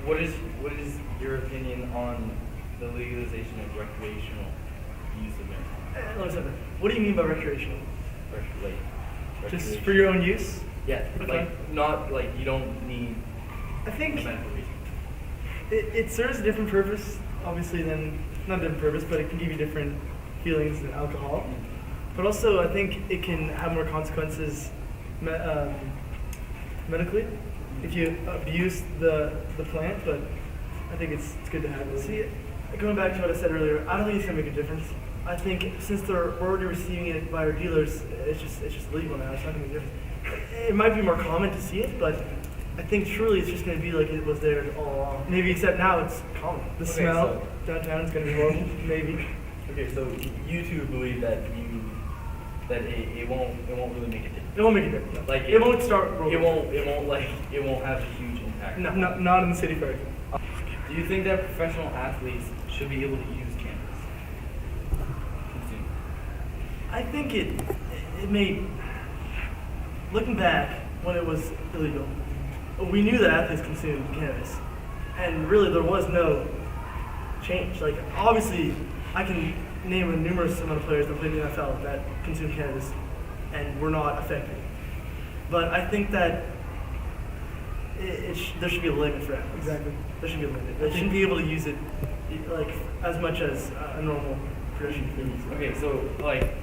what is your opinion on the legalization of recreational use of marijuana? Let me say that. What do you mean by recreational? Just Recreation. for your own use? Yeah, Okay. like not like you don't need I a think medical reason. it serves a different purpose, obviously, than, not a different purpose, but it can give you different feelings than alcohol. But also, I think it can have more consequences medically if you abuse the plant, but I think it's good to have it. See, going back to what I said earlier, I don't think it's going to make a difference. I think since we're already receiving it by our dealers, it's just legal now. It's not going to make a difference. It might be more common to see it, but I think truly it's just going to be like it was there all along. Maybe except now it's common. The Okay, smell so- downtown is going to be horrible. Maybe. Okay, so you two believe that it won't really make a difference. It won't make a difference. Like it won't start. It won't have a huge impact. No, not in the city fair. Do you think that professional athletes should be able to use cannabis? Consume. I think it may. Looking back, when it was illegal, we knew that athletes consumed cannabis, and really there was no change. Like obviously, I can name a numerous amount of players that played in the NFL that consume cannabis, and were not affected. But I think that there should be a limit for athletes. Exactly. There should be a limit. They shouldn't be able to use it like as much as a normal person can use it. Okay, so like,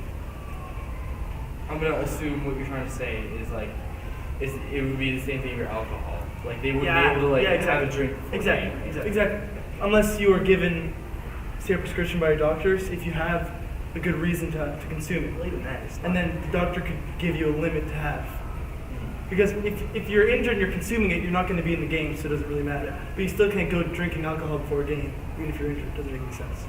I'm gonna assume what you're trying to say is like, it would be the same thing for alcohol. Like they wouldn't be able to like have a drink. before Exactly. game, right? Exactly. Unless you are given, say, a prescription by your doctors, if you have a good reason to consume it, Even that is and then the doctor could give you a limit to have. Because if you're injured and you're consuming it, you're not going to be in the game, so it doesn't really matter. But you still can't go drinking alcohol before a game, even if you're injured. It doesn't make any sense.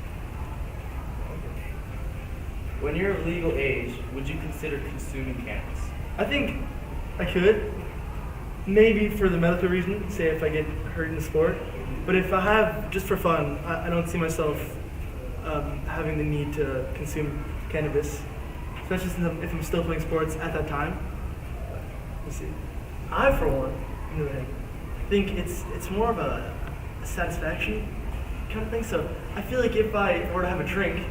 When you're of legal age, would you consider consuming cannabis? I think I could. Maybe for the medical reason, say if I get hurt in the sport. But if I have just for fun, I don't see myself having the need to consume cannabis, especially if I'm still playing sports at that time. Let's see. I, for one, think it's more of a satisfaction kind of thing. So I feel like if I were to have a drink,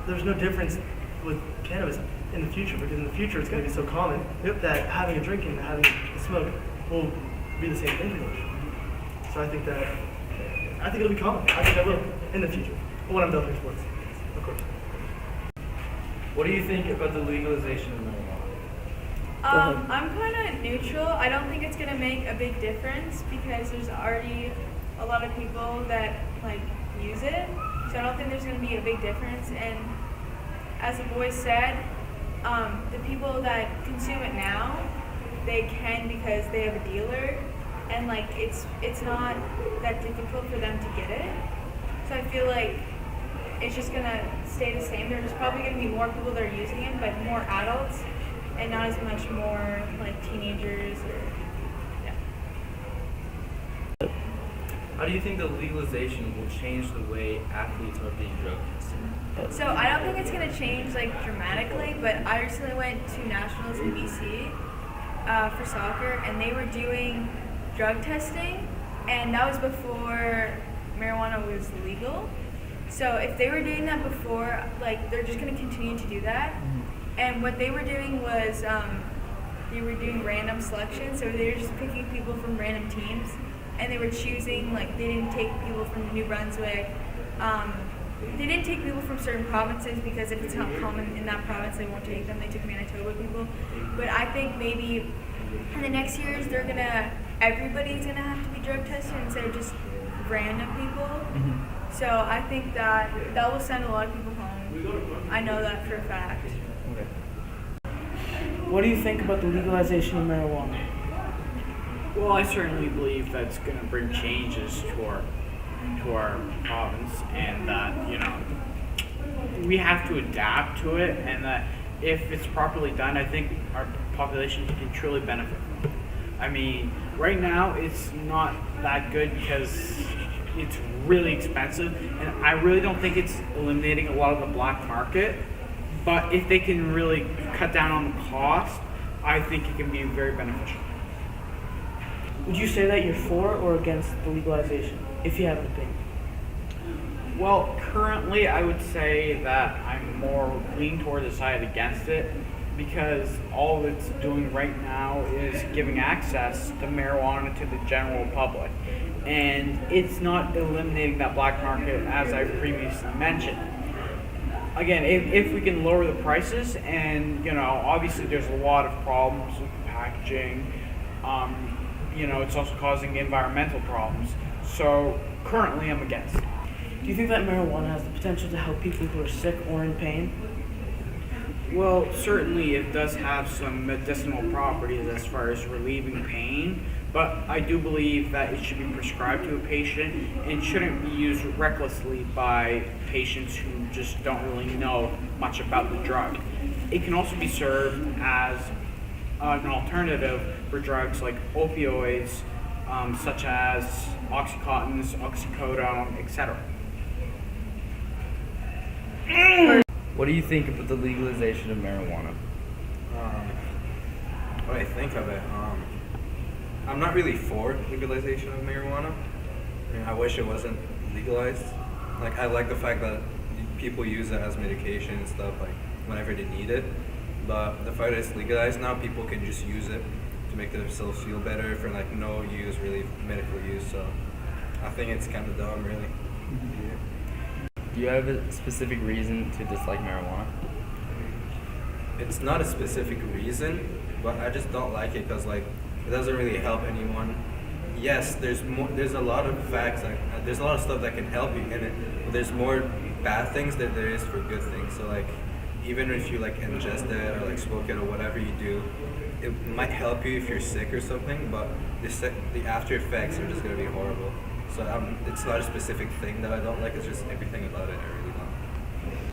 there's no difference with cannabis in the future, because in the future it's going to be so common that having a drink and having a smoke will be the same thing pretty much. So I think it'll be common. I think I will in the future when I'm done playing sports, of course. What do you think about the legalization of marijuana? I'm kind of neutral. I don't think it's going to make a big difference because there's already a lot of people that like use it. So I don't think there's going to be a big difference. And as the boys said, the people that consume it now, they can because they have a dealer, and like it's not that difficult for them to get it. So I feel like it's just gonna stay the same. There's probably gonna be more people that are using it, but more adults, and not as much more like teenagers or yeah. How do you think the legalization will change the way athletes are being drug tested? So I don't think it's gonna change like dramatically, but I recently went to nationals in BC for soccer, and they were doing drug testing, and that was before marijuana was legal. So if they were doing that before, like they're just gonna continue to do that. And what they were doing was they were doing random selection, so they were just picking people from random teams, and they were choosing, like they didn't take people from New Brunswick. They didn't take people from certain provinces because if it's not common in that province, they won't take them. They took Manitoba people. But I think maybe in the next years, everybody's gonna have to be drug tested instead of just random people. So I think that will send a lot of people home. I know that for a fact. What do you think about the legalization of marijuana? Well, I certainly believe that's going to bring changes to our province, and that we have to adapt to it, and that if it's properly done, I think our population can truly benefit from it. I mean, right now it's not that good because it's really expensive, and I really don't think it's eliminating a lot of the black market. But if they can really cut down on the cost, I think it can be very beneficial. Would you say that you're for or against the legalization, if you have an opinion? Well, currently I would say that I'm more leaning toward the side against it because all it's doing right now is giving access to marijuana to the general public. And it's not eliminating that black market as I previously mentioned. Again, if we can lower the prices, and obviously there's a lot of problems with packaging, it's also causing environmental problems. So currently I'm against it. Do you think that marijuana has the potential to help people who are sick or in pain? Well, certainly it does have some medicinal properties as far as relieving pain, but I do believe that it should be prescribed to a patient and shouldn't be used recklessly by patients who just don't really know much about the drug. It can also be served as an alternative for drugs like opioids, such as Oxycontins, oxycodone, etc. What do you think about the legalization of marijuana? What I think of it, I'm not really for legalization of marijuana. I mean, I wish it wasn't legalized. Like, I like the fact that people use it as medication and stuff, like, whenever they need it. But the fact that it's legalized now, people can just use it to make themselves feel better for, like, no use, really, medical use. So I think it's kind of dumb, really. Yeah. Do you have a specific reason to dislike marijuana? It's not a specific reason, but I just don't like it because, like, it doesn't really help anyone. Yes, there's a lot of facts, like, there's a lot of stuff that can help you in it, but there's more bad things than there is for good things. So, like, even if you, like, ingest it or, like, smoke it or whatever you do, it might help you if you're sick or something, but the after effects are just going to be horrible. So it's not a specific thing that I don't like, it's just everything about it.